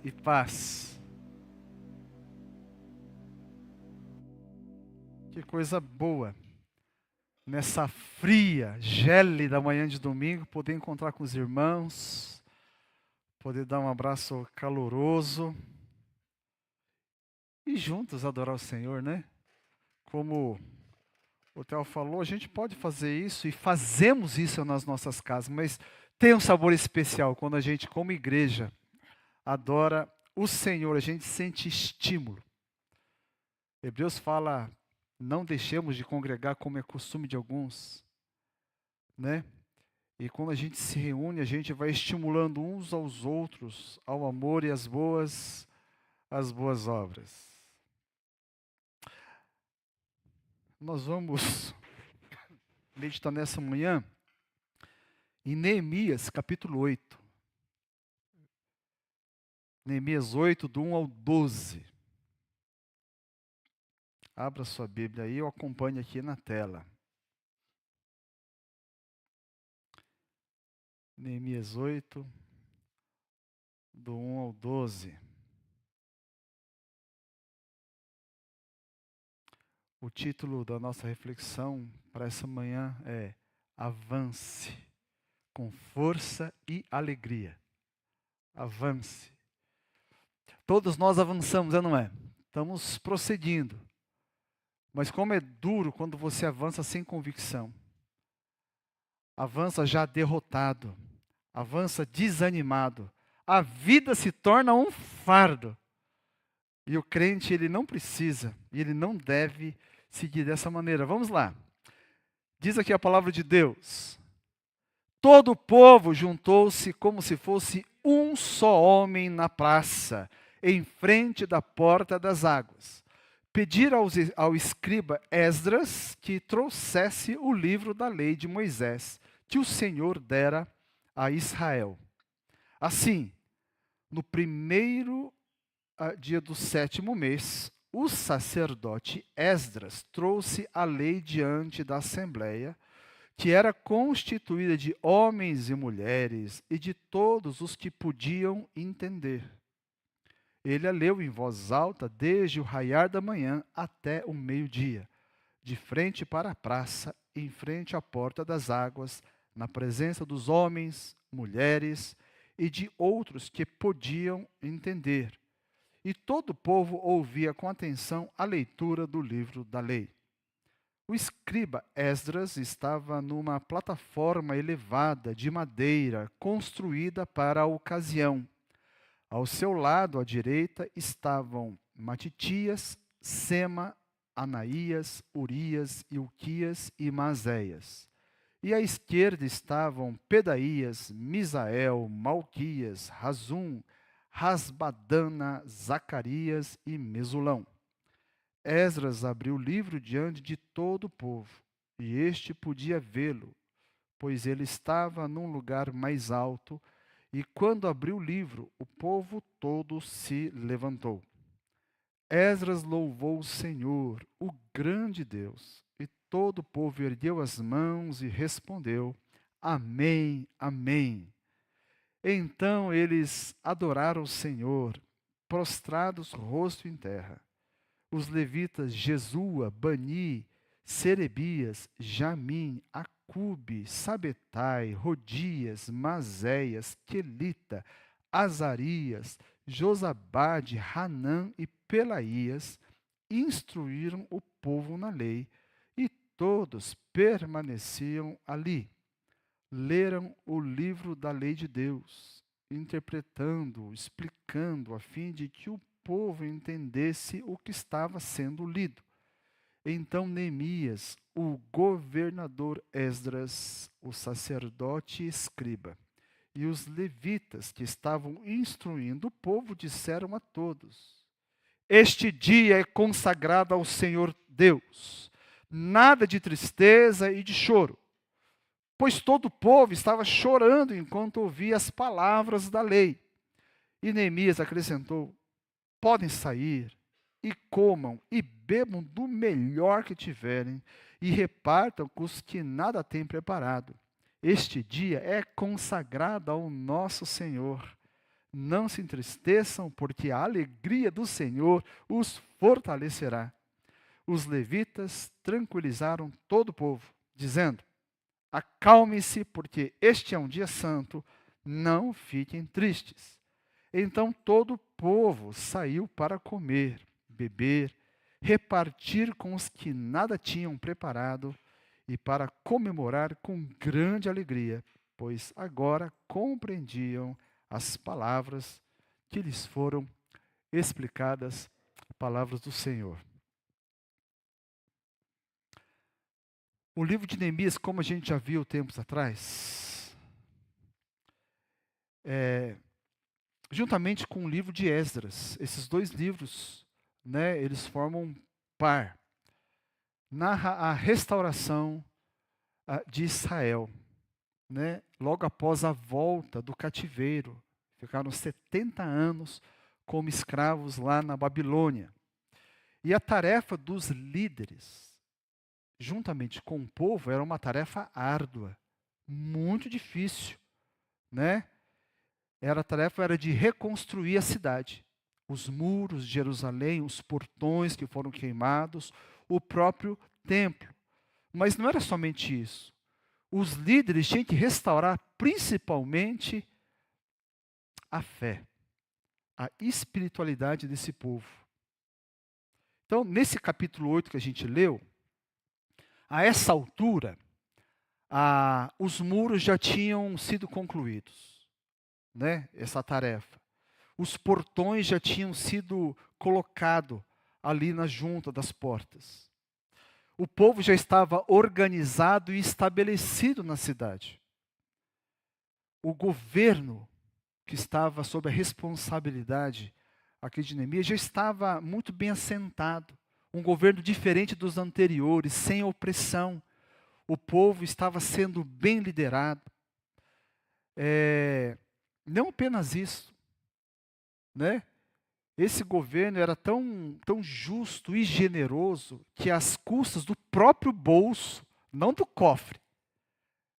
E paz. Que coisa boa. Nessa fria, gélida manhã de domingo, poder encontrar com os irmãos, poder dar um abraço caloroso e juntos adorar o Senhor, né? Como o Theo falou, a gente pode fazer isso e fazemos isso nas nossas casas, mas tem um sabor especial quando a gente, como igreja, adora o Senhor, a gente sente estímulo. Hebreus fala: não deixemos de congregar como é costume de alguns, né? E quando a gente se reúne, a gente vai estimulando uns aos outros ao amor e às boas obras. Nós vamos meditar nessa manhã em Neemias, capítulo 8. Neemias 8, do 1 ao 12. Abra sua Bíblia aí, eu acompanho aqui na tela. Neemias 8, do 1 ao 12. O título da nossa reflexão para essa manhã é Avance, com força e alegria. Avance. Todos nós avançamos, não é? Estamos procedindo. Mas como é duro quando você avança sem convicção. Avança já derrotado. Avança desanimado. A vida se torna um fardo. E o crente, ele não precisa, e ele não deve seguir dessa maneira. Vamos lá. Diz aqui a palavra de Deus. Todo o povo juntou-se como se fosse um só homem na praça, em frente da porta das águas. Pediram ao escriba Esdras que trouxesse o livro da lei de Moisés, que o Senhor dera a Israel. Assim, no primeiro dia do 7º mês, o sacerdote Esdras trouxe a lei diante da assembleia, que era constituída de homens e mulheres e de todos os que podiam entender. Ele a leu em voz alta desde o raiar da manhã até o meio-dia, de frente para a praça, em frente à porta das águas, na presença dos homens, mulheres e de outros que podiam entender. E todo o povo ouvia com atenção a leitura do livro da lei. O escriba Esdras estava numa plataforma elevada de madeira construída para a ocasião. Ao seu lado, à direita, estavam Matitias, Sema, Anaías, Urias, Ilquias e Maséias. E à esquerda estavam Pedaías, Misael, Malquias, Razum, Rasbadana, Zacarias e Mesulão. Esdras abriu o livro diante de todo o povo, e este podia vê-lo, pois ele estava num lugar mais alto, e quando abriu o livro, o povo todo se levantou. Esdras louvou o Senhor, o grande Deus, e todo o povo ergueu as mãos e respondeu: Amém, Amém. Então eles adoraram o Senhor, prostrados rosto em terra. Os levitas Jesua, Bani, Serebias, Jamim, Acube, Sabetai, Rodias, Mazéias, Quelita, Azarias, Josabade, Hanã e Pelaías instruíram o povo na lei, e todos permaneciam ali. Leram o livro da lei de Deus, interpretando, explicando, a fim de que o povo entendesse o que estava sendo lido. Então Neemias, o governador Esdras, o sacerdote e escriba, e os levitas que estavam instruindo o povo disseram a todos: Este dia é consagrado ao Senhor Deus. Nada de tristeza e de choro, pois todo o povo estava chorando enquanto ouvia as palavras da lei. E Neemias acrescentou: Podem sair e comam e bebam do melhor que tiverem e repartam com os que nada têm preparado. Este dia é consagrado ao nosso Senhor. Não se entristeçam, porque a alegria do Senhor os fortalecerá. Os levitas tranquilizaram todo o povo, dizendo: acalme-se, porque este é um dia santo, não fiquem tristes. Então todo o povo saiu para comer, beber, repartir com os que nada tinham preparado e para comemorar com grande alegria, pois agora compreendiam as palavras que lhes foram explicadas, palavras do Senhor. O livro de Neemias, como a gente já viu tempos atrás, juntamente com o livro de Esdras, esses dois livros, eles formam um par. Narra a restauração de Israel, logo após a volta do cativeiro. Ficaram 70 anos como escravos lá na Babilônia. E a tarefa dos líderes, juntamente com o povo, era uma tarefa árdua, muito difícil, A tarefa era de reconstruir a cidade, os muros de Jerusalém, os portões que foram queimados, o próprio templo. Mas não era somente isso. Os líderes tinham que restaurar principalmente a fé, a espiritualidade desse povo. Então, nesse capítulo 8 que a gente leu, a essa altura, os muros já tinham sido concluídos, essa tarefa. Os portões já tinham sido colocados ali na junta das portas. O povo já estava organizado e estabelecido na cidade. O governo que estava sob a responsabilidade aqui de Neemias já estava muito bem assentado. Um governo diferente dos anteriores, sem opressão. O povo estava sendo bem liderado. Não apenas isso, Esse governo era tão justo e generoso que às custas do próprio bolso, não do cofre,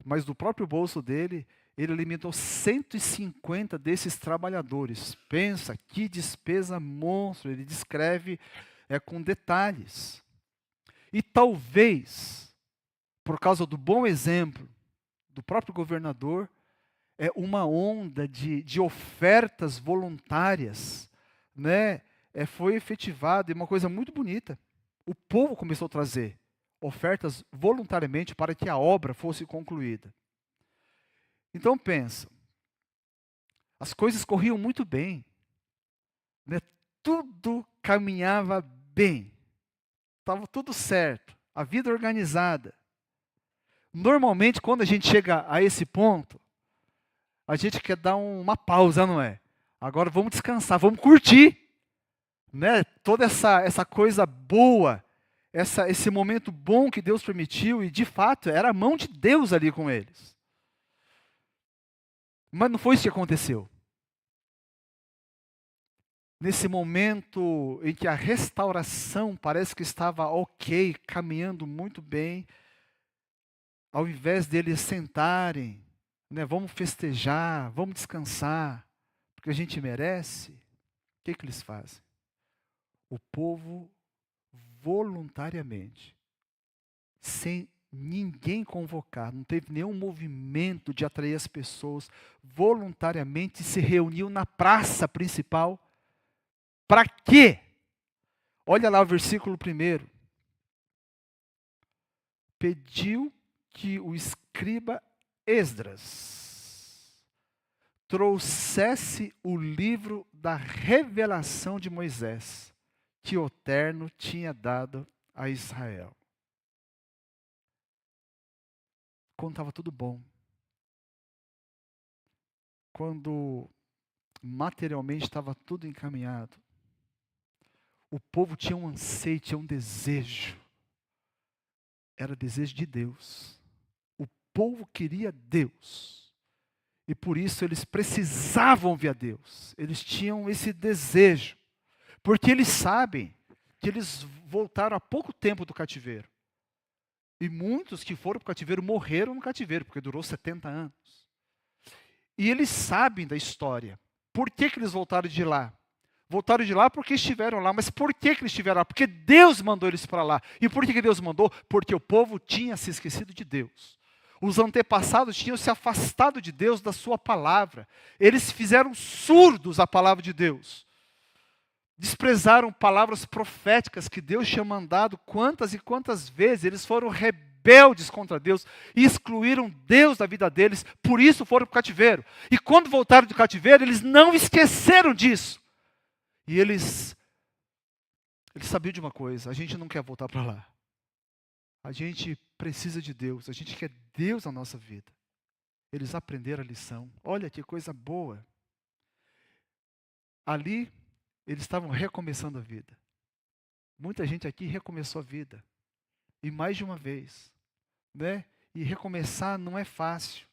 mas do próprio bolso dele, ele alimentou 150 desses trabalhadores. Pensa, que despesa monstro, ele descreve com detalhes. E talvez, por causa do bom exemplo do próprio governador, uma onda de ofertas voluntárias, foi efetivada, e uma coisa muito bonita. O povo começou a trazer ofertas voluntariamente para que a obra fosse concluída. Então pensa, as coisas corriam muito bem, tudo caminhava bem, estava tudo certo, a vida organizada. Normalmente, quando a gente chega a esse ponto, a gente quer dar uma pausa, não é? Agora vamos descansar, vamos curtir, toda essa coisa boa, esse momento bom que Deus permitiu, e de fato era a mão de Deus ali com eles. Mas não foi isso que aconteceu. Nesse momento em que a restauração parece que estava ok, caminhando muito bem, ao invés deles sentarem, vamos festejar, vamos descansar, porque a gente merece, o que eles fazem? O povo voluntariamente, sem ninguém convocar, não teve nenhum movimento de atrair as pessoas, voluntariamente se reuniu na praça principal. Para quê? Olha lá o versículo 1. Pediu que o escriba Esdras trouxesse o livro da revelação de Moisés, que o Eterno tinha dado a Israel. Quando estava tudo bom, quando materialmente estava tudo encaminhado, o povo tinha um anseio, tinha um desejo. Era desejo de Deus. O povo queria Deus. E por isso eles precisavam ver a Deus. Eles tinham esse desejo. Porque eles sabem que eles voltaram há pouco tempo do cativeiro. E muitos que foram para o cativeiro morreram no cativeiro, porque durou 70 anos. E eles sabem da história. Por que que eles voltaram de lá? Voltaram de lá porque estiveram lá. Mas por que que eles estiveram lá? Porque Deus mandou eles para lá. E por que que Deus mandou? Porque o povo tinha se esquecido de Deus. Os antepassados tinham se afastado de Deus, da sua palavra. Eles fizeram surdos à palavra de Deus. Desprezaram palavras proféticas que Deus tinha mandado quantas e quantas vezes. Eles foram rebeldes contra Deus, excluíram Deus da vida deles, por isso foram para o cativeiro. E quando voltaram do cativeiro, eles não esqueceram disso. E eles sabiam de uma coisa: a gente não quer voltar para lá. A gente precisa de Deus, a gente quer Deus na nossa vida. Eles aprenderam a lição. Olha que coisa boa. Ali, eles estavam recomeçando a vida. Muita gente aqui recomeçou a vida. E mais de uma vez. Né? E recomeçar não é fácil.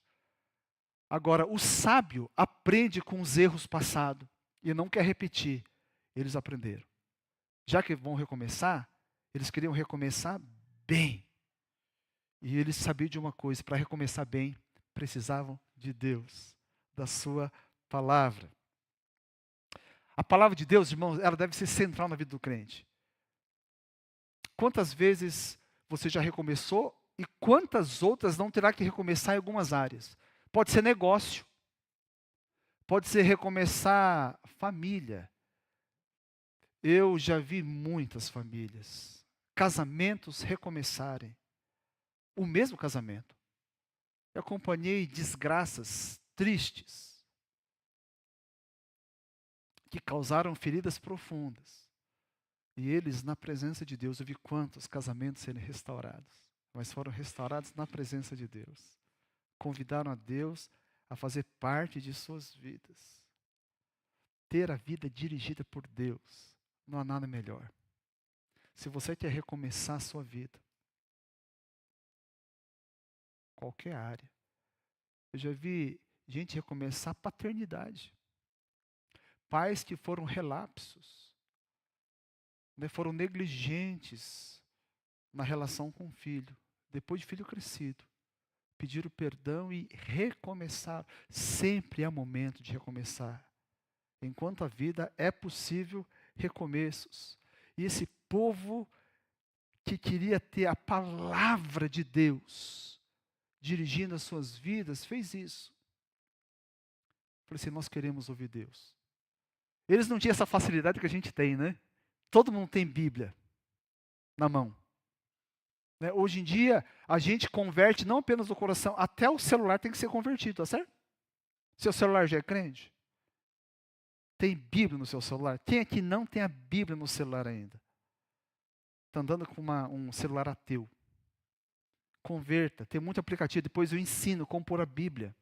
Agora, o sábio aprende com os erros passados e não quer repetir. Eles aprenderam. Já que vão recomeçar, eles queriam recomeçar bem. E eles sabiam de uma coisa: para recomeçar bem, precisavam de Deus, da sua palavra. A palavra de Deus, irmãos, ela deve ser central na vida do crente. Quantas vezes você já recomeçou e quantas outras não terá que recomeçar em algumas áreas? Pode ser negócio, pode ser recomeçar família. Eu já vi muitas famílias, casamentos recomeçarem, o mesmo casamento. Eu acompanhei desgraças tristes, que causaram feridas profundas. E eles, na presença de Deus, eu vi quantos casamentos serem restaurados, mas foram restaurados na presença de Deus. Convidaram a Deus a fazer parte de suas vidas. Ter a vida dirigida por Deus. Não há nada melhor. Se você quer recomeçar a sua vida, qualquer área. Eu já vi gente recomeçar a paternidade. Pais que foram relapsos, né, foram negligentes na relação com o filho. Depois de filho crescido, pediram perdão e recomeçaram. Sempre é momento de recomeçar. Enquanto a vida é possível recomeços. E esse povo que queria ter a palavra de Deus dirigindo as suas vidas, fez isso. Falei assim: nós queremos ouvir Deus. Eles não tinham essa facilidade que a gente tem, né? Todo mundo tem Bíblia na mão. Né? Hoje em dia, a gente converte não apenas o coração, até o celular tem que ser convertido, tá certo? Seu celular já é crente? Tem Bíblia no seu celular? Quem aqui não tem a Bíblia no celular ainda? Está andando com um celular ateu. Converta, tem muito aplicativo, depois eu ensino como pôr a Bíblia.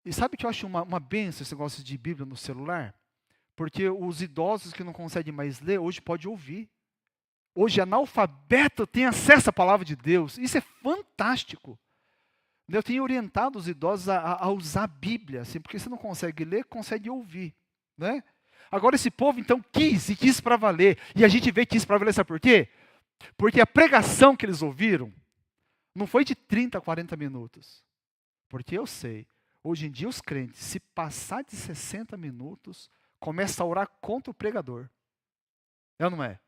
E sabe que eu acho uma benção esse negócio de Bíblia no celular? Porque os idosos que não conseguem mais ler, hoje pode ouvir. Hoje analfabeto tem acesso à palavra de Deus. Isso é fantástico. Eu tenho orientado os idosos a usar a Bíblia, assim, porque você não consegue ler, consegue ouvir. Né? Agora esse povo então quis para valer. E a gente vê que quis para valer, sabe por quê? Porque a pregação que eles ouviram não foi de 30 a 40 minutos. Porque eu sei, hoje em dia os crentes, se passar de 60 minutos, começam a orar contra o pregador. É ou não é?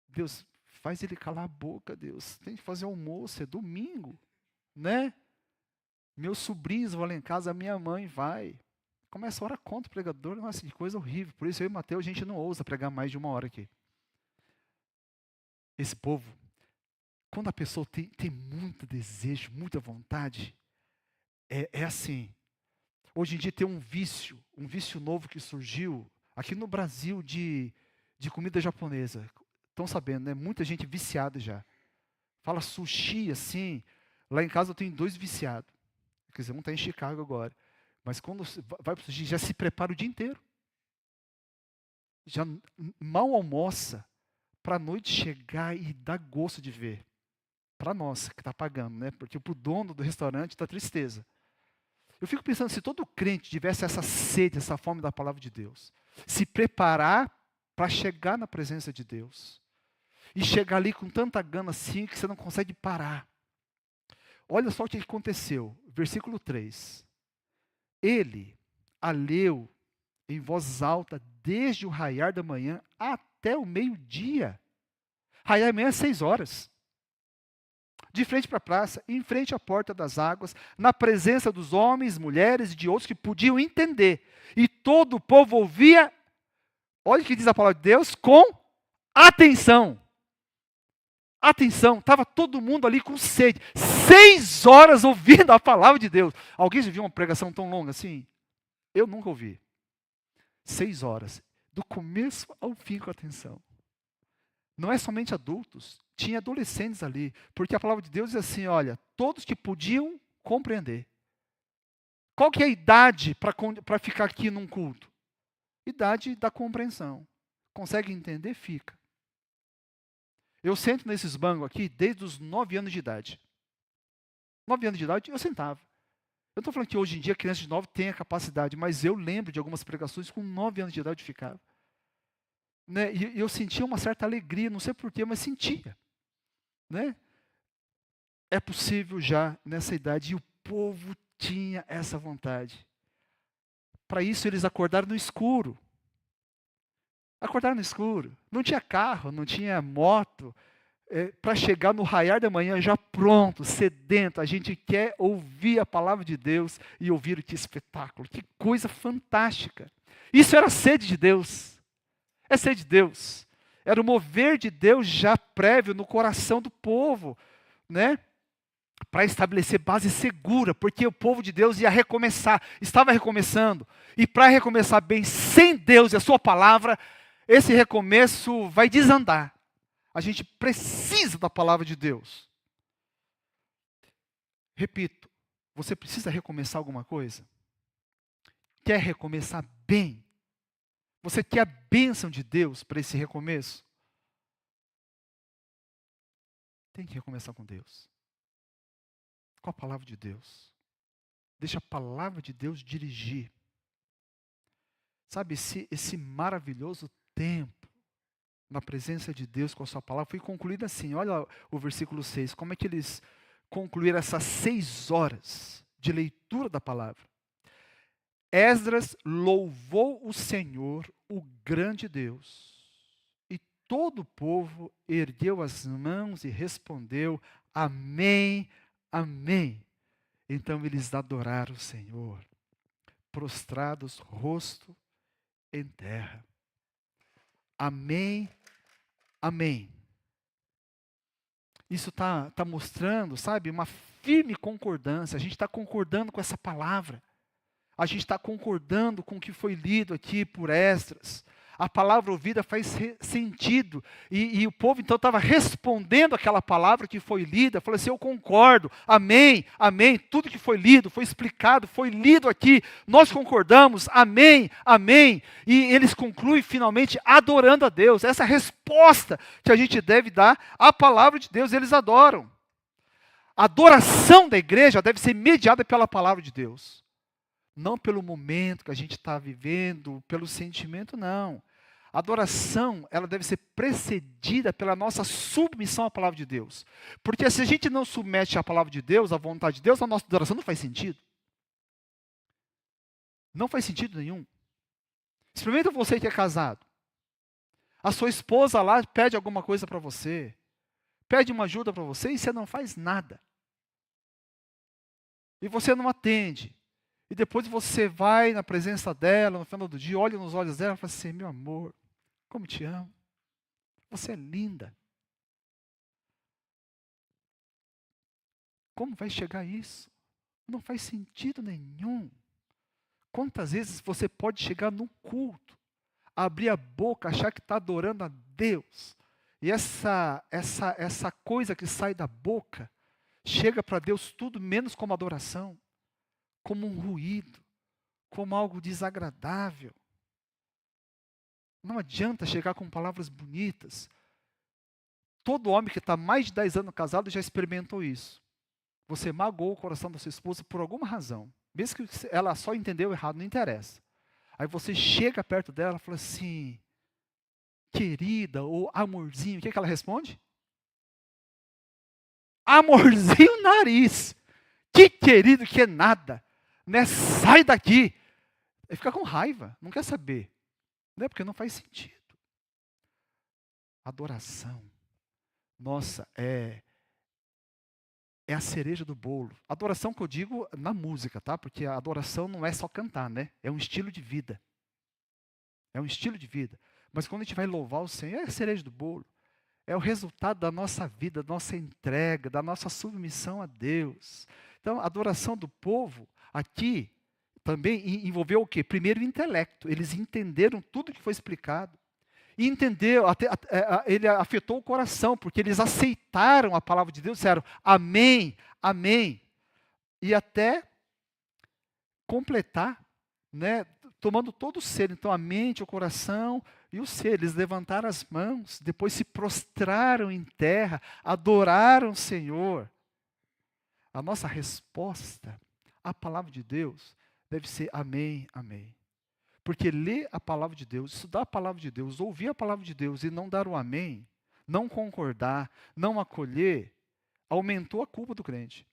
Deus, faz ele calar a boca, Deus. Tem que fazer almoço, é domingo. Né? Meus sobrinhos vão lá em casa, a minha mãe vai. Começa a orar contra o pregador. Nossa, que coisa horrível. Por isso eu e Mateus, a gente não ousa pregar mais de 1 hora aqui. Esse povo, quando a pessoa tem muito desejo, muita vontade, é assim. Hoje em dia tem um vício novo que surgiu aqui no Brasil de comida japonesa. Estão sabendo, né? Muita gente viciada já. Fala sushi assim. Lá em casa eu tenho 2 viciados. Quer dizer, um está em Chicago agora. Mas quando vai para o sushi, já se prepara o dia inteiro. Já mal almoça para a noite chegar e dar gosto de ver. Para nós que está pagando, né? Porque para o dono do restaurante está tristeza. Eu fico pensando, se todo crente tivesse essa sede, essa fome da palavra de Deus, se preparar para chegar na presença de Deus, e chegar ali com tanta gana assim que você não consegue parar. Olha só o que aconteceu, versículo 3. Ele, a leu em voz alta desde o raiar da manhã até o meio-dia. Raiar da manhã é 6 horas. De frente para a praça, em frente à porta das águas, na presença dos homens, mulheres e de outros que podiam entender. E todo o povo ouvia, olha o que diz a palavra de Deus, com atenção. Atenção, estava todo mundo ali com sede. 6 horas ouvindo a palavra de Deus. Alguém já viu uma pregação tão longa assim? Eu nunca ouvi. 6 horas, do começo ao fim com atenção. Não é somente adultos, tinha adolescentes ali, porque a palavra de Deus diz assim, olha, todos que podiam compreender. Qual que é a idade para ficar aqui num culto? Idade da compreensão. Consegue entender? Fica. Eu sento nesses bancos aqui desde os 9 anos de idade. 9 anos de idade eu sentava. Eu não estou falando que hoje em dia a criança de 9 tem a capacidade, mas eu lembro de algumas pregações com 9 anos de idade eu ficava. Né? E eu sentia uma certa alegria, não sei porquê, mas sentia. Né? É possível já nessa idade, e o povo tinha essa vontade. Para isso eles acordaram no escuro. Acordaram no escuro. Não tinha carro, não tinha moto. Para chegar no raiar da manhã já pronto, sedento. A gente quer ouvir a palavra de Deus e ouvir que espetáculo. Que coisa fantástica. Isso era a sede de Deus. É sede de Deus. Era o mover de Deus já prévio no coração do povo, né? Para estabelecer base segura, porque o povo de Deus ia recomeçar, estava recomeçando. E para recomeçar bem, sem Deus e a sua palavra, esse recomeço vai desandar. A gente precisa da palavra de Deus. Repito, você precisa recomeçar alguma coisa? Quer recomeçar bem? Você quer a bênção de Deus para esse recomeço? Tem que recomeçar com Deus. Com a palavra de Deus. Deixa a palavra de Deus dirigir. Sabe, esse maravilhoso tempo na presença de Deus com a sua palavra foi concluído assim. Olha o versículo 6. Como é que eles concluíram essas 6 horas de leitura da palavra? Esdras louvou o Senhor, o grande Deus. E todo o povo ergueu as mãos e respondeu, amém, amém. Então eles adoraram o Senhor, prostrados, rosto em terra. Amém, amém. Isso está mostrando, sabe, uma firme concordância. A gente está concordando com essa palavra. A gente está concordando com o que foi lido aqui por Esdras. A palavra ouvida faz sentido. E o povo então estava respondendo aquela palavra que foi lida. Falou assim, eu concordo, amém, amém. Tudo que foi lido, foi explicado, foi lido aqui. Nós concordamos, amém, amém. E eles concluem finalmente adorando a Deus. Essa é a resposta que a gente deve dar à palavra de Deus. Eles adoram. A adoração da igreja deve ser mediada pela palavra de Deus. Não pelo momento que a gente está vivendo, pelo sentimento, não. A adoração, ela deve ser precedida pela nossa submissão à palavra de Deus. Porque se a gente não submete à palavra de Deus, à vontade de Deus, a nossa adoração não faz sentido. Não faz sentido nenhum. Experimenta você que é casado. A sua esposa lá pede alguma coisa para você. Pede uma ajuda para você e você não faz nada. E você não atende. E depois você vai na presença dela, no final do dia, olha nos olhos dela e fala assim, meu amor, como te amo. Você é linda. Como vai chegar isso? Não faz sentido nenhum. Quantas vezes você pode chegar num culto, abrir a boca, achar que está adorando a Deus, e essa coisa que sai da boca, chega para Deus tudo menos como adoração. Como um ruído, como algo desagradável. Não adianta chegar com palavras bonitas. Todo homem que está mais de 10 anos casado já experimentou isso. Você magoou o coração da sua esposa por alguma razão. Mesmo que ela só entendeu errado, não interessa. Aí você chega perto dela e fala assim, querida, ou amorzinho. O que ela responde? Amorzinho nariz. Que querido que é nada. Né? Sai daqui. Ele fica com raiva, não quer saber. Né? Porque não faz sentido. Adoração, nossa, é a cereja do bolo. Adoração que eu digo na música, tá? Porque a adoração não é só cantar, né? É um estilo de vida. É um estilo de vida. Mas quando a gente vai louvar o Senhor, é a cereja do bolo. É o resultado da nossa vida, da nossa entrega, da nossa submissão a Deus. Então, a adoração do povo aqui também envolveu o quê? Primeiro o intelecto. Eles entenderam tudo que foi explicado. E entendeu, ele afetou o coração, porque eles aceitaram a palavra de Deus, disseram amém, amém. E até completar, né, tomando todo o ser, então a mente, o coração e o ser. Eles levantaram as mãos, depois se prostraram em terra, adoraram o Senhor. A nossa resposta à palavra de Deus deve ser amém, amém. Porque ler a palavra de Deus, estudar a palavra de Deus, ouvir a palavra de Deus e não dar o amém, não concordar, não acolher, aumentou a culpa do crente.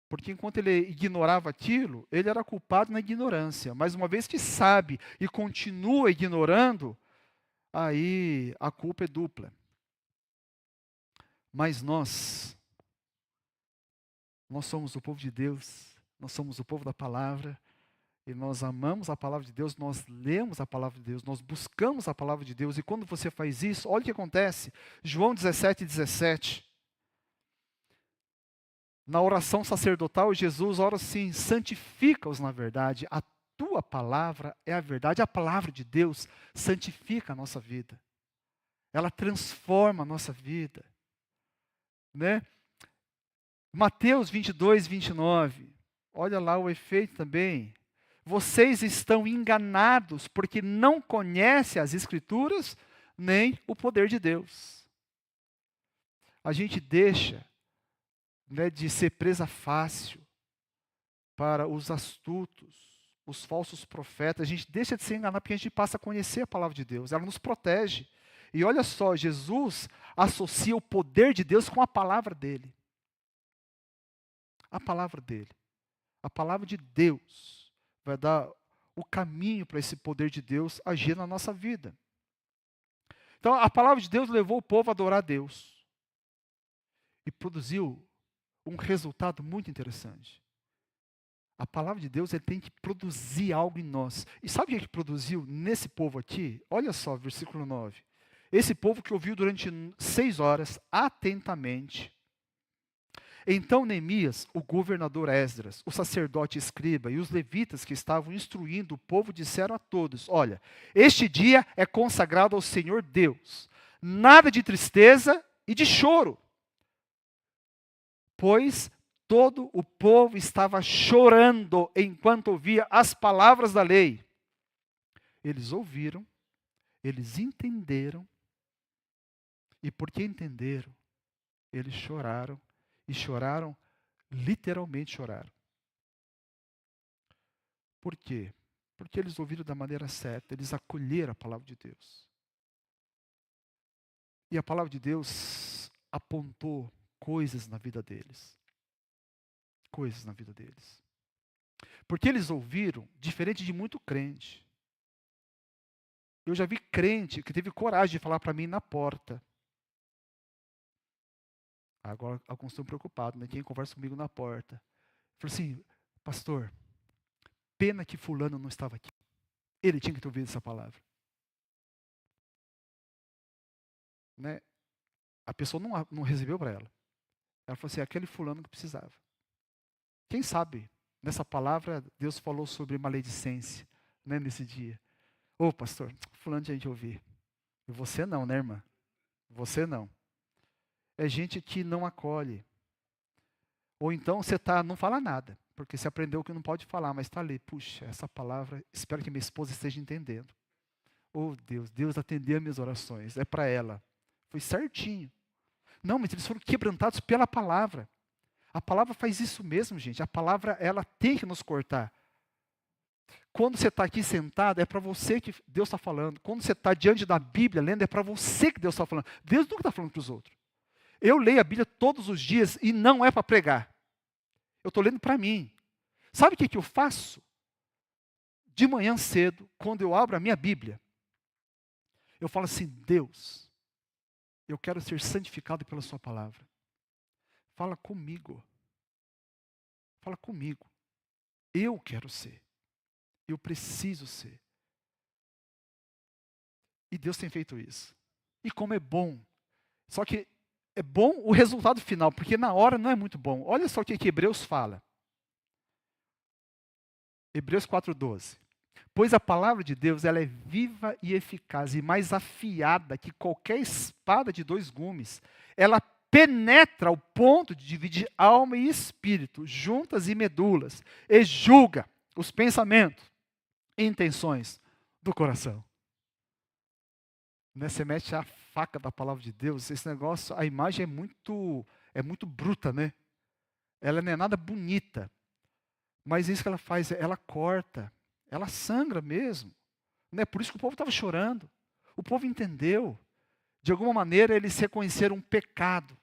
Porque enquanto ele ignorava aquilo, ele era culpado na ignorância. Mas uma vez que sabe e continua ignorando, aí a culpa é dupla. Mas nós somos o povo de Deus, nós somos o povo da palavra, e nós amamos a palavra de Deus, nós lemos a palavra de Deus, nós buscamos a palavra de Deus, e quando você faz isso, olha o que acontece. João 17:17. Na oração sacerdotal, Jesus ora assim: santifica-os na verdade, a tua palavra é a verdade. A palavra de Deus santifica a nossa vida, ela transforma a nossa vida, né? Mateus 22:29, olha lá o efeito também. Vocês estão enganados porque não conhecem as Escrituras nem o poder de Deus. A gente deixa, né, de ser presa fácil para os astutos, os falsos profetas. A gente deixa de ser enganado porque a gente passa a conhecer a palavra de Deus. Ela nos protege. E olha só, Jesus associa o poder de Deus com a palavra dele. A palavra dele. A palavra de Deus vai dar o caminho para esse poder de Deus agir na nossa vida. Então, a palavra de Deus levou o povo a adorar a Deus. E produziu um resultado muito interessante. A palavra de Deus, ele tem que produzir algo em nós. E sabe o que produziu nesse povo aqui? Olha só, versículo 9. Esse povo que ouviu durante 6 horas, atentamente. Então Neemias, o governador Esdras, o sacerdote escriba e os levitas que estavam instruindo o povo disseram a todos: olha, este dia é consagrado ao Senhor Deus. Nada de tristeza e de choro. Pois todo o povo estava chorando enquanto ouvia as palavras da lei. Eles ouviram, eles entenderam, e porque entenderam, eles choraram, e choraram, literalmente choraram. Por quê? Porque eles ouviram da maneira certa, eles acolheram a palavra de Deus. E a palavra de Deus apontou coisas na vida deles. Coisas na vida deles. Porque eles ouviram, diferente de muito crente. Eu já vi crente que teve coragem de falar para mim na porta. Agora alguns estão preocupados, né? Quem conversa comigo na porta. Falei assim: pastor, pena que fulano não estava aqui. Ele tinha que ter ouvido essa palavra. Né? A pessoa não recebeu para ela. Ela falou assim: aquele fulano que precisava. Quem sabe, nessa palavra, Deus falou sobre maledicência, né, nesse dia. Ô pastor, fulano de a gente ouvir. E você não, né, irmã? Você não. É gente que não acolhe. Ou então você não fala nada, porque você aprendeu que não pode falar, mas está ali. Puxa, essa palavra, espero que minha esposa esteja entendendo. Oh Deus, Deus atendeu as minhas orações, é para ela. Foi certinho. Não, mas eles foram quebrantados pela palavra. A palavra faz isso mesmo, gente. A palavra, ela tem que nos cortar. Quando você está aqui sentado, é para você que Deus está falando. Quando você está diante da Bíblia lendo, é para você que Deus está falando. Deus nunca está falando para os outros. Eu leio a Bíblia todos os dias e não é para pregar. Eu estou lendo para mim. Sabe o que eu faço? de manhã cedo, quando eu abro a minha Bíblia, eu falo assim: Deus, eu quero ser santificado pela sua palavra. Fala comigo. Fala comigo. Eu quero ser. Eu preciso ser. E Deus tem feito isso. E como é bom. Só que é bom o resultado final, porque na hora não é muito bom. Olha só o que Hebreus fala. Hebreus 4:12. Pois a palavra de Deus, ela é viva e eficaz e mais afiada que qualquer espada de 2 gumes. Ela penetra ao ponto de dividir alma e espírito, juntas e medulas, e julga os pensamentos e intenções do coração. Né? Você mete a faca da palavra de Deus, esse negócio, a imagem é muito bruta, né? Ela não é nada bonita. Mas isso que ela faz, ela corta, ela sangra mesmo. Né? Por isso que o povo estava chorando. O povo entendeu. De alguma maneira eles reconheceram um pecado.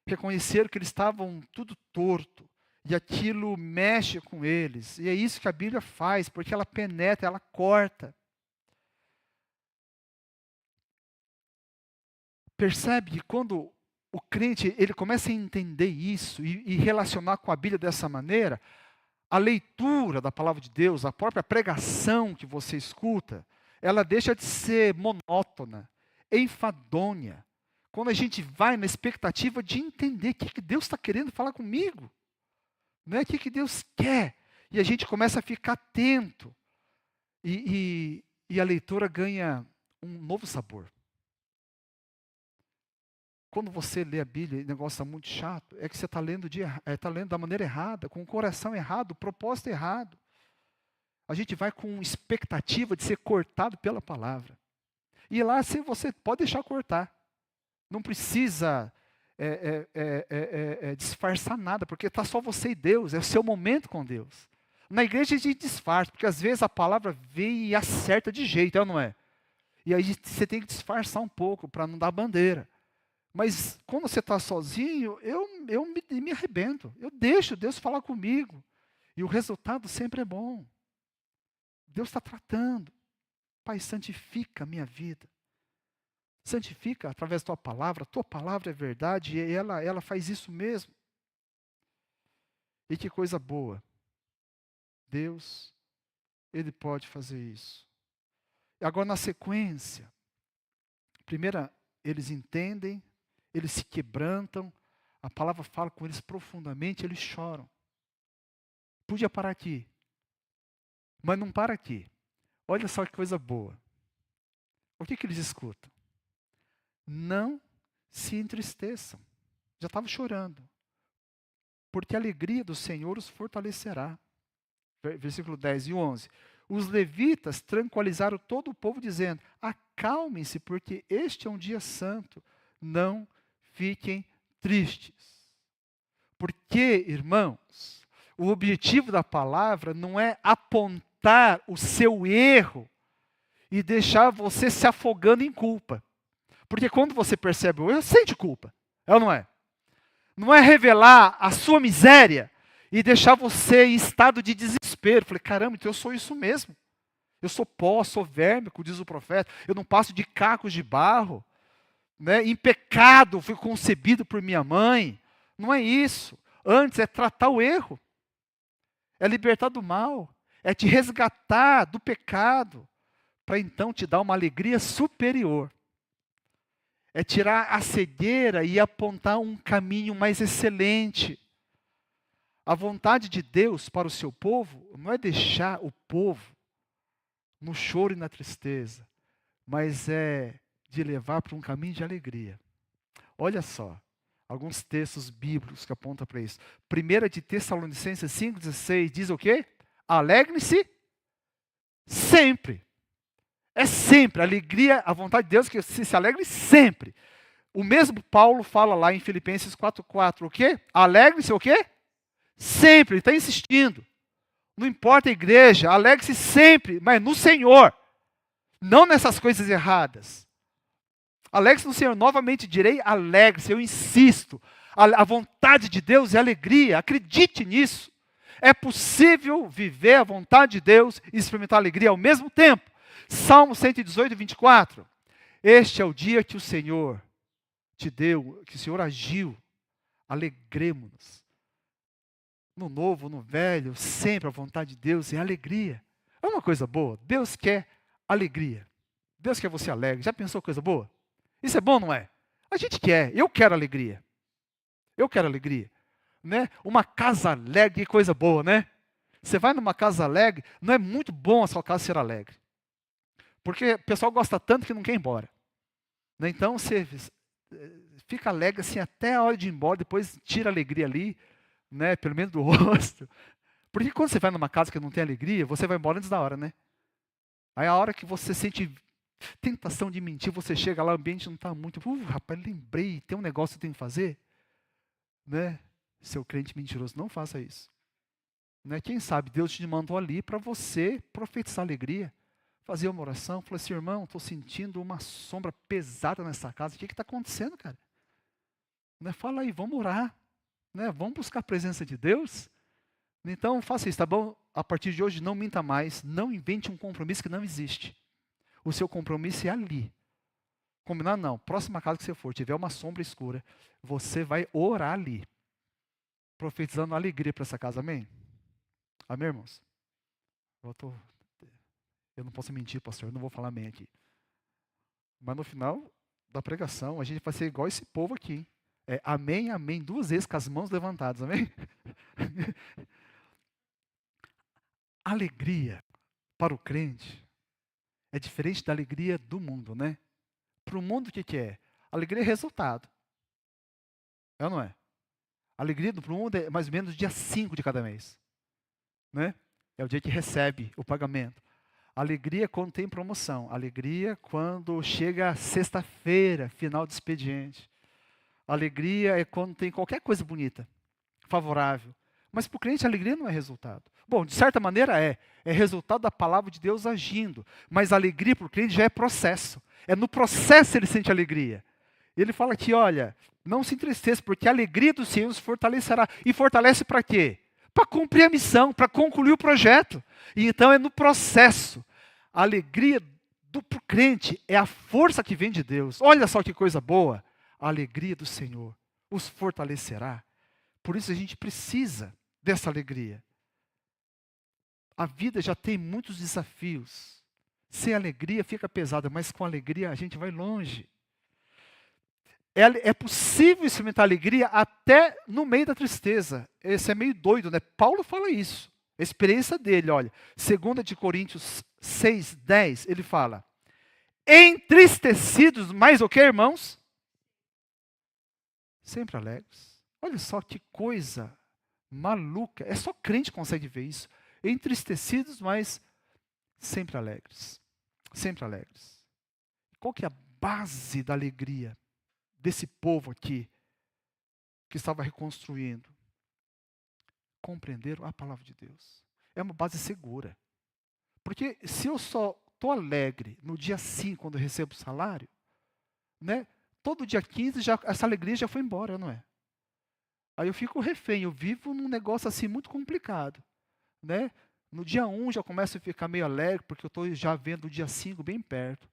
Reconheceram que eles estavam tudo torto. E aquilo mexe com eles. E é isso que a Bíblia faz, porque ela penetra, ela corta. Percebe que quando o crente ele começa a entender isso e relacionar com a Bíblia dessa maneira, a leitura da palavra de Deus, a própria pregação que você escuta, ela deixa de ser monótona, enfadonha. Quando a gente vai na expectativa de entender o que Deus está querendo falar comigo, né? O que Deus quer. E a gente começa a ficar atento. E a leitura ganha um novo sabor. Quando você lê a Bíblia e o negócio está muito chato, é que você está lendo, tá lendo da maneira errada, com o coração errado, o propósito errado. A gente vai com expectativa de ser cortado pela palavra. E lá você pode deixar cortar. Não precisa disfarçar nada, porque está só você e Deus, é o seu momento com Deus. Na igreja a gente disfarça, porque às vezes a palavra vem e acerta de jeito, é ou não é? E aí você tem que disfarçar um pouco para não dar bandeira. Mas quando você está sozinho, eu me arrebento. Eu deixo Deus falar comigo. E o resultado sempre é bom. Deus está tratando. Pai, santifica a minha vida. Santifica através da tua palavra. A tua palavra é verdade e ela faz isso mesmo. E que coisa boa. Deus, Ele pode fazer isso. E agora na sequência. Primeiro, eles entendem. Eles se quebrantam, a palavra fala com eles profundamente, eles choram. Podia parar aqui, mas não para aqui. Olha só que coisa boa. O que eles escutam? Não se entristeçam. Já estavam chorando. Porque a alegria do Senhor os fortalecerá. Versículo 10 e 11. Os levitas tranquilizaram todo o povo, dizendo: acalmem-se, porque este é um dia santo. Não fiquem tristes. Porque, irmãos, o objetivo da palavra não é apontar o seu erro e deixar você se afogando em culpa. Porque quando você percebe o erro, sente culpa. É ou não é? Não é revelar a sua miséria e deixar você em estado de desespero. Falei, caramba, então eu sou isso mesmo. Eu sou pó, sou verme, como diz o profeta. Eu não passo de cacos de barro. Né? Em pecado fui concebido por minha mãe. Não é isso. Antes é tratar o erro. É libertar do mal. É te resgatar do pecado. Para então te dar uma alegria superior. É tirar a cegueira e apontar um caminho mais excelente. A vontade de Deus para o seu povo não é deixar o povo no choro e na tristeza, mas é de levar para um caminho de alegria. Olha só, alguns textos bíblicos que apontam para isso. 1 de Tessalonicenses 5,16 diz o quê? Alegrem-se sempre. É sempre. A alegria, a vontade de Deus é que se alegre sempre. O mesmo Paulo fala lá em Filipenses 4,4. O quê? Alegre-se o quê? Sempre. Ele está insistindo. Não importa a igreja, alegre-se sempre, mas no Senhor. Não nessas coisas erradas. Alegre-se no Senhor. Novamente direi, alegre-se. Eu insisto. A vontade de Deus é alegria. Acredite nisso. É possível viver a vontade de Deus e experimentar alegria ao mesmo tempo. Salmo 118, 24. Este é o dia que o Senhor te deu, que o Senhor agiu. Alegremos-nos. No novo, no velho, sempre a vontade de Deus é alegria. É uma coisa boa. Deus quer alegria. Deus quer você alegre. Já pensou coisa boa? Isso é bom, não é? A gente quer. Eu quero alegria. Eu quero alegria. Né? Uma casa alegre, que coisa boa, né? Você vai numa casa alegre, não é muito bom a sua casa ser alegre. Porque o pessoal gosta tanto que não quer ir embora. Né? Então você fica alegre assim até a hora de ir embora, depois tira a alegria ali, né? Pelo menos do rosto. Porque quando você vai numa casa que não tem alegria, você vai embora antes da hora, né? Aí a hora que você sente tentação de mentir, você chega lá, o ambiente não está muito. Rapaz, lembrei, tem um negócio que eu tenho que fazer. Né? Seu crente mentiroso, não faça isso. Né? Quem sabe Deus te mandou ali para você profetizar alegria. Fazer uma oração, falar assim, irmão, estou sentindo uma sombra pesada nessa casa. O que está acontecendo, cara? Né? Fala aí, vamos orar. Né? Vamos buscar a presença de Deus. Então, faça isso, tá bom? A partir de hoje, não minta mais. Não invente um compromisso que não existe. O seu compromisso é ali. Combinar não. Próxima casa que você for, tiver uma sombra escura, você vai orar ali. Profetizando alegria para essa casa, amém? Amém, irmãos? Eu não posso mentir, pastor, eu não vou falar amém aqui. Mas no final da pregação, a gente vai ser igual esse povo aqui. É amém, amém, 2 vezes com as mãos levantadas, amém? Alegria para o crente é diferente da alegria do mundo, né? Para o mundo, o que é? Alegria é resultado. É ou não é? A alegria do mundo é mais ou menos dia 5 de cada mês. Né? É o dia que recebe o pagamento. Alegria é quando tem promoção. Alegria quando chega sexta-feira, final do expediente. Alegria é quando tem qualquer coisa bonita, favorável. Mas para o crente, a alegria não é resultado. Bom, de certa maneira é. É resultado da palavra de Deus agindo. Mas a alegria para o crente já é processo. É no processo ele sente alegria. Ele fala aqui, olha, não se entristeça, porque a alegria do Senhor nos fortalecerá. E fortalece para quê? Para cumprir a missão, para concluir o projeto. E então é no processo. A alegria do crente é a força que vem de Deus. Olha só que coisa boa. A alegria do Senhor os fortalecerá. Por isso a gente precisa dessa alegria. A vida já tem muitos desafios. Sem alegria fica pesada, mas com alegria a gente vai longe. É possível experimentar alegria até no meio da tristeza. Esse é meio doido, né? Paulo fala isso. A experiência dele, olha. 2 de Coríntios 6, 10, ele fala. Entristecidos, mas o que, irmãos? Sempre alegres. Olha só que coisa maluca. É só crente que consegue ver isso. Entristecidos, mas sempre alegres. Sempre alegres. Qual que é a base da alegria desse povo aqui, que estava reconstruindo? Compreenderam a palavra de Deus. É uma base segura. Porque se eu só estou alegre no dia 5, quando eu recebo o salário, né, todo dia 15, essa alegria já foi embora, não é? Aí eu fico refém, eu vivo num negócio assim muito complicado. Né? No dia 1 já começo a ficar meio alegre, porque eu estou já vendo o dia 5 bem perto.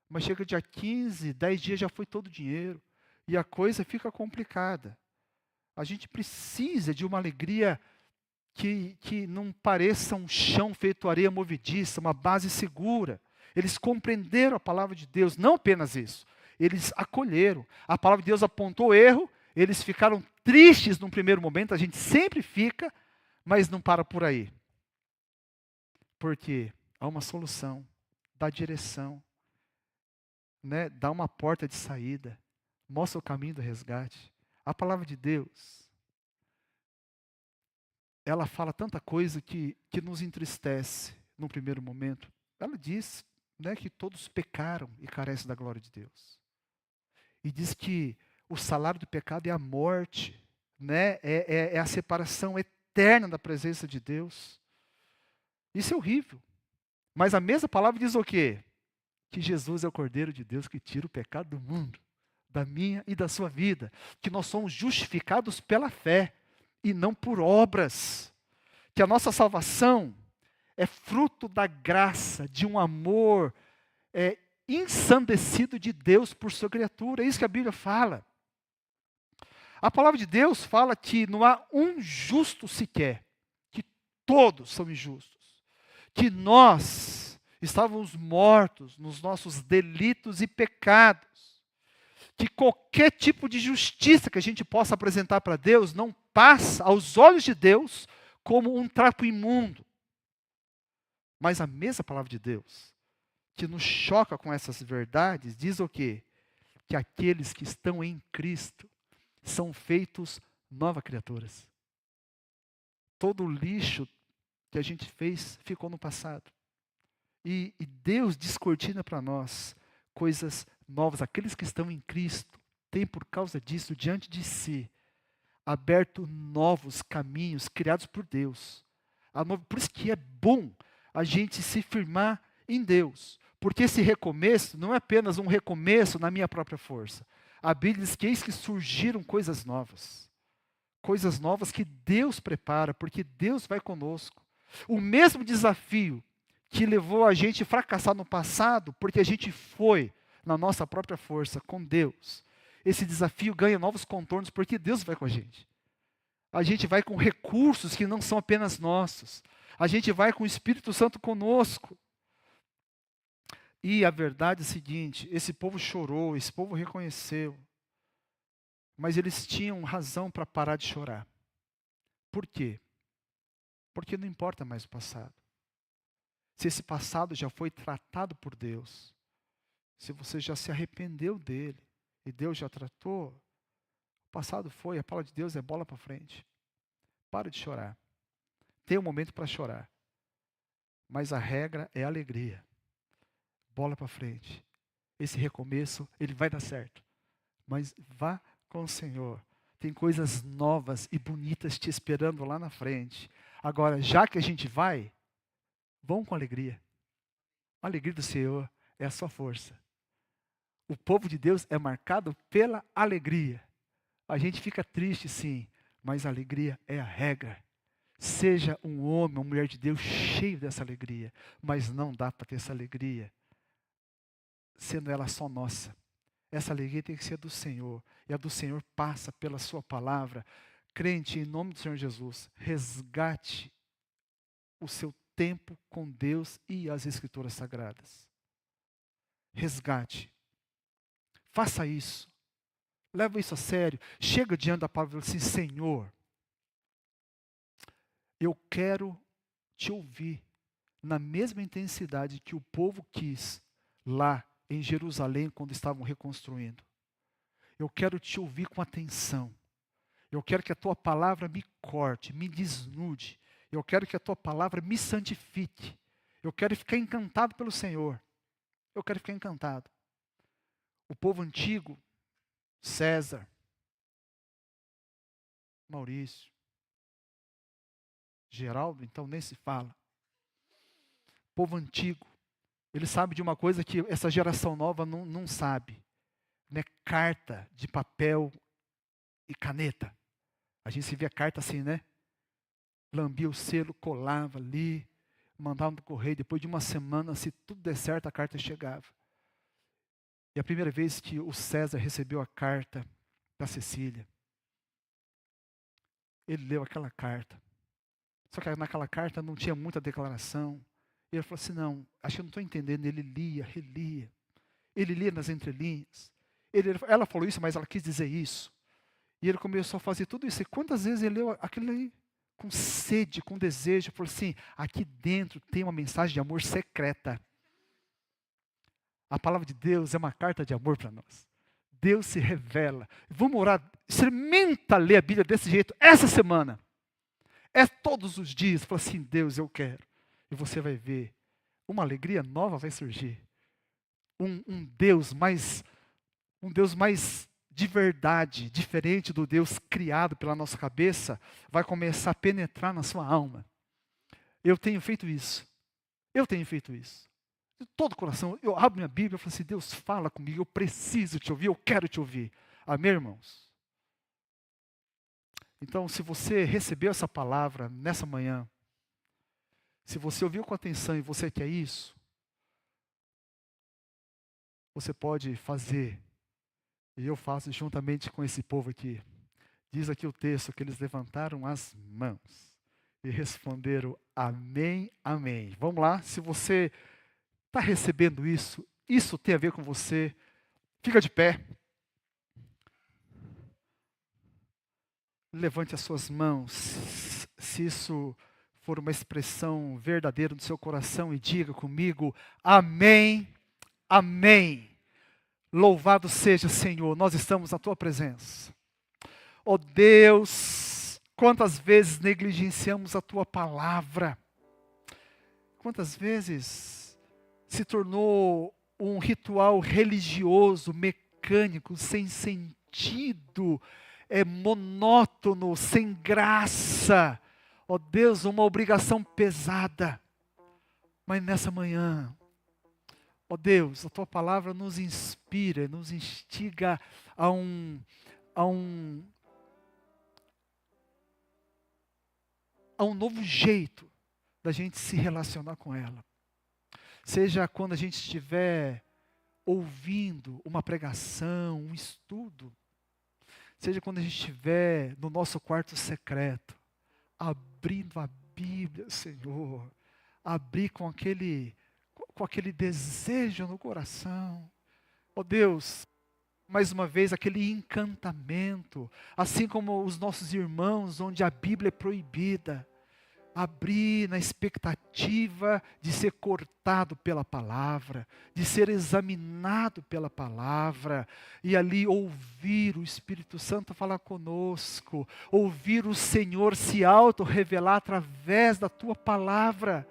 Mas chega dia 15, 10 dias já foi todo o dinheiro. E a coisa fica complicada. A gente precisa de uma alegria que não pareça um chão feito areia movediça, uma base segura. Eles compreenderam a palavra de Deus, não apenas isso. Eles acolheram. A palavra de Deus apontou o erro, eles ficaram tristes num primeiro momento, a gente sempre fica, mas não para por aí. Porque há uma solução, dá direção, né? Dá uma porta de saída, mostra o caminho do resgate. A palavra de Deus, ela fala tanta coisa que nos entristece num primeiro momento. Ela diz, né, que todos pecaram e carecem da glória de Deus. E diz que o salário do pecado é a morte, né? É a separação eterna da presença de Deus. Isso é horrível. Mas a mesma palavra diz o quê? Que Jesus é o Cordeiro de Deus que tira o pecado do mundo, da minha e da sua vida. Que nós somos justificados pela fé e não por obras. que a nossa salvação é fruto da graça, de um amor ensandecido de Deus por sua criatura. É isso que a Bíblia fala. A palavra de Deus fala que não há um justo sequer, que todos são injustos, que nós estávamos mortos nos nossos delitos e pecados, que qualquer tipo de justiça que a gente possa apresentar para Deus não passa aos olhos de Deus como um trapo imundo. Mas a mesma palavra de Deus, que nos choca com essas verdades, diz o quê? Que aqueles que estão em Cristo são feitos novas criaturas. Todo o lixo que a gente fez ficou no passado. E Deus descortina para nós coisas novas. Aqueles que estão em Cristo têm, por causa disso, diante de si, aberto novos caminhos criados por Deus. Por isso que é bom a gente se firmar em Deus. Porque esse recomeço não é apenas um recomeço na minha própria força. A Bíblia diz que eis que surgiram coisas novas. Coisas novas que Deus prepara, porque Deus vai conosco. O mesmo desafio que levou a gente a fracassar no passado, porque a gente foi na nossa própria força com Deus. Esse desafio ganha novos contornos, porque Deus vai com a gente. A gente vai com recursos que não são apenas nossos. A gente vai com o Espírito Santo conosco. E a verdade é a seguinte, esse povo chorou, esse povo reconheceu, mas eles tinham razão para parar de chorar. Por quê? Porque não importa mais o passado. Se esse passado já foi tratado por Deus, se você já se arrependeu dele, e Deus já tratou, o passado foi, a palavra de Deus é bola para frente. Para de chorar. Tem um momento para chorar. Mas a regra é a alegria. Bola para frente. Esse recomeço, ele vai dar certo. Mas vá com o Senhor. Tem coisas novas e bonitas te esperando lá na frente. Agora, já que a gente vai, vão com alegria. A alegria do Senhor é a sua força. O povo de Deus é marcado pela alegria. A gente fica triste, sim, mas a alegria é a regra. Seja um homem, uma mulher de Deus cheio dessa alegria. Mas não dá para ter essa alegria sendo ela só nossa. Essa alegria tem que ser do Senhor. E a do Senhor passa pela sua palavra. Crente, em nome do Senhor Jesus, resgate o seu tempo com Deus e as Escrituras Sagradas. Resgate. Faça isso. Leva isso a sério. Chega diante da palavra e fala assim, Senhor, eu quero te ouvir na mesma intensidade que o povo quis lá em Jerusalém quando estavam reconstruindo. Eu quero te ouvir com atenção. Eu quero que a tua palavra me corte, me desnude. Eu quero que a tua palavra me santifique. Eu quero ficar encantado pelo Senhor. Eu quero ficar encantado. O povo antigo, César, Maurício, Geraldo, então nem se fala. O povo antigo, ele sabe de uma coisa que essa geração nova não sabe. Né? Carta de papel e caneta. A gente se via carta assim, né? Lambia o selo, colava ali, mandava no correio. Depois de uma semana, se tudo der certo, a carta chegava. E a primeira vez que o César recebeu a carta da Cecília, ele leu aquela carta. Só que naquela carta não tinha muita declaração. E ele falou assim, não, acho que eu não estou entendendo. Ele lia, relia. Ele lia nas entrelinhas. Ela falou isso, mas ela quis dizer isso. E ele começou a fazer tudo isso. E quantas vezes ele leu aquilo aí? Com sede, com desejo. Falou assim, aqui dentro tem uma mensagem de amor secreta. A palavra de Deus é uma carta de amor para nós. Deus se revela. Vamos orar, experimenta ler a Bíblia desse jeito, essa semana. É todos os dias. Fala assim, Deus, eu quero. E você vai ver, uma alegria nova vai surgir. Um Deus mais de verdade, diferente do Deus criado pela nossa cabeça, vai começar a penetrar na sua alma. Eu tenho feito isso. Eu tenho feito isso. De todo o coração, eu abro minha Bíblia e falo assim, Deus, fala comigo, eu preciso te ouvir, eu quero te ouvir. Amém, irmãos? Então, se você recebeu essa palavra nessa manhã, Se você ouviu com atenção e você quer isso, você pode fazer, e eu faço juntamente com esse povo aqui. Diz aqui o texto que eles levantaram as mãos e responderam amém, amém. Vamos lá, se você está recebendo isso, isso tem a ver com você, fica de pé. Levante as suas mãos, se isso for uma expressão verdadeira do seu coração, e diga comigo, amém, amém. Louvado seja, Senhor, nós estamos na Tua presença. Ó Deus, quantas vezes negligenciamos a Tua palavra, quantas vezes se tornou um ritual religioso, mecânico, sem sentido, monótono, sem graça. Ó Deus, uma obrigação pesada. Mas nessa manhã, ó Deus, a Tua palavra nos inspira, nos instiga a um novo jeito da gente se relacionar com ela. Seja quando a gente estiver ouvindo uma pregação, um estudo, seja quando a gente estiver no nosso quarto secreto, abrindo a Bíblia, Senhor, abrir com aquele desejo no coração. Ó Deus, mais uma vez, aquele encantamento, assim como os nossos irmãos, onde a Bíblia é proibida, abrir na expectativa de ser cortado pela palavra, de ser examinado pela palavra, e ali ouvir o Espírito Santo falar conosco, ouvir o Senhor se auto-revelar através da Tua palavra.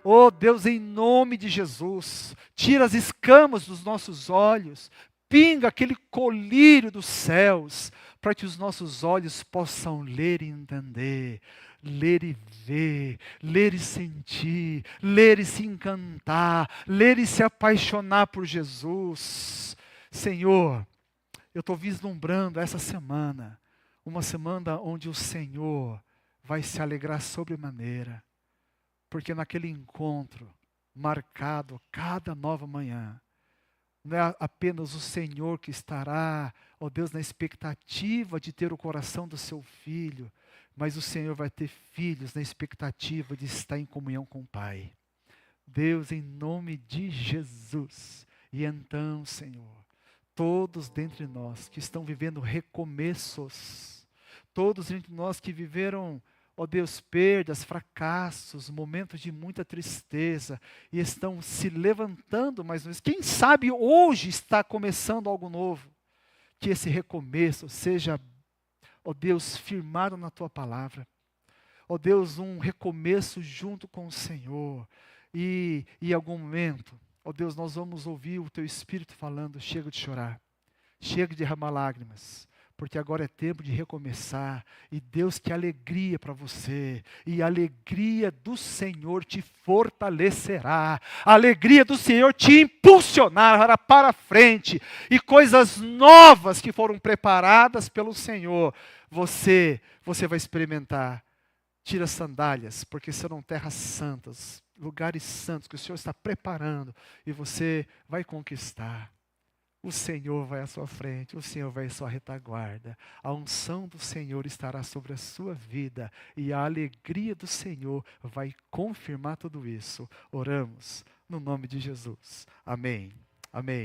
Oh Deus, em nome de Jesus, tira as escamas dos nossos olhos, pinga aquele colírio dos céus, para que os nossos olhos possam ler e entender, ler e ver, ler e sentir, ler e se encantar, ler e se apaixonar por Jesus. Senhor, eu estou vislumbrando essa semana, uma semana onde o Senhor vai se alegrar sobremaneira, porque naquele encontro marcado cada nova manhã, não é apenas o Senhor que estará, ó Deus, na expectativa de ter o coração do seu filho, mas o Senhor vai ter filhos na expectativa de estar em comunhão com o Pai. Deus, em nome de Jesus. E então, Senhor, todos dentre nós que estão vivendo recomeços, todos dentre nós que viveram, ó Deus, perdas, fracassos, momentos de muita tristeza, e estão se levantando mais uma vez. Quem sabe hoje está começando algo novo. Que esse recomeço seja, ó Deus, firmado na Tua palavra. Ó Deus, um recomeço junto com o Senhor. E em algum momento, ó Deus, nós vamos ouvir o Teu Espírito falando, chega de chorar, chega de derramar lágrimas, porque agora é tempo de recomeçar. E Deus, que alegria para você, e a alegria do Senhor te fortalecerá, a alegria do Senhor te impulsionará para frente, e coisas novas que foram preparadas pelo Senhor, você vai experimentar. Tira as sandálias, porque serão terras santas, lugares santos que o Senhor está preparando, e você vai conquistar. O Senhor vai à sua frente, o Senhor vai à sua retaguarda. A unção do Senhor estará sobre a sua vida, e a alegria do Senhor vai confirmar tudo isso. Oramos no nome de Jesus. Amém. Amém.